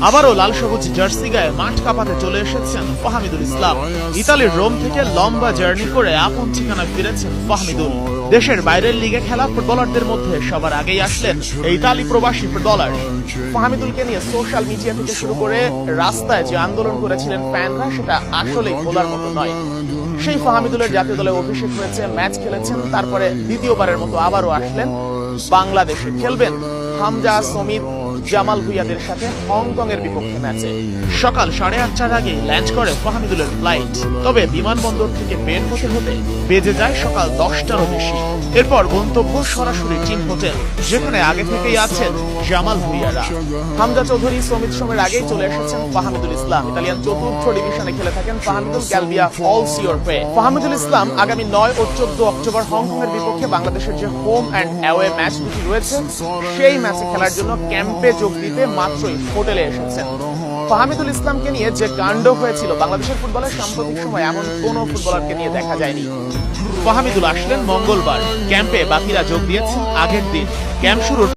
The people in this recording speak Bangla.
আবারও লাল সবুজ জার্সি গায়ে মাঠ কাঁপাতে চলে এসেছেন ফাহমিদুল ইসলাম। ইতালির রোম থেকে লম্বা জার্নি করে আপন ঠিকানায় ফিরেছেন ফাহমিদুল। দেশের বাইরের লিগে খেলা ফুটবলারদের মধ্যে সবার আগেই আসলেন এই ইতালি প্রবাসী ফুটবলার। ফাহমিদুলকে নিয়ে সোশ্যাল মিডিয়া থেকে শুরু করে রাস্তায় যে আন্দোলন করেছিলেন ফ্যানরা, সেটা আসলেই বলার মতো নয়। সেই ফাহমিদুলের জাতীয় দলে অভিষেক হয়েছে, ম্যাচ খেলেছেন, তারপরে দ্বিতীয়বারের মতো আবারও আসলেন বাংলাদেশে। খেলবেন হামজা, সমিত, জামাল ভুইয়াদের সাথে হংকং এর বিপক্ষে ম্যাচে। সকাল 8:30টার আগে ল্যান্ড করে ফাহমিদুলের ফ্লাইট। তবে বিমানবন্দর থেকে বের হতে হতে বেজে যায় সকাল 10টারও বেশি। এরপর গন্তব্য সরাসরি টিম হোটেল, যেখানে আগে থেকেই আছেন জামাল ভুইয়ারা। হামজা চৌধুরী, সমিত সোমের আগেই চলে এসেছেন ফাহমিদুল ইসলাম। ইতালিয়ান চতুর্থ ডিভিশনে খেলে থাকেন ফাহমিদুল। গ্যালবিয়া অলস ইওর ওয়ে। ফাহমিদুল ইসলাম আগামী 9 ও 14 অক্টোবর হংকং এর বিপক্ষে বাংলাদেশের যে হোম অ্যান্ড অ্যাওয়ে ম্যাচ দুটি রয়েছে, সেই ম্যাচে খেলার জন্য ক্যাম্পে যোগ দিতে মাত্রই হোটেলে এসেছেন। ফাহমিদুল ইসলামকে নিয়ে যে কাণ্ড হয়েছিল বাংলাদেশের ফুটবলের সাম্প্রতিক সময় এমন কোন ফুটবলারকে নিয়ে দেখা যায়নি। ফাহমিদুল আসলেন মঙ্গলবার। ক্যাম্পে বাকিরা যোগ দিয়েছেন আগের দিন। ক্যাম্প শুরুর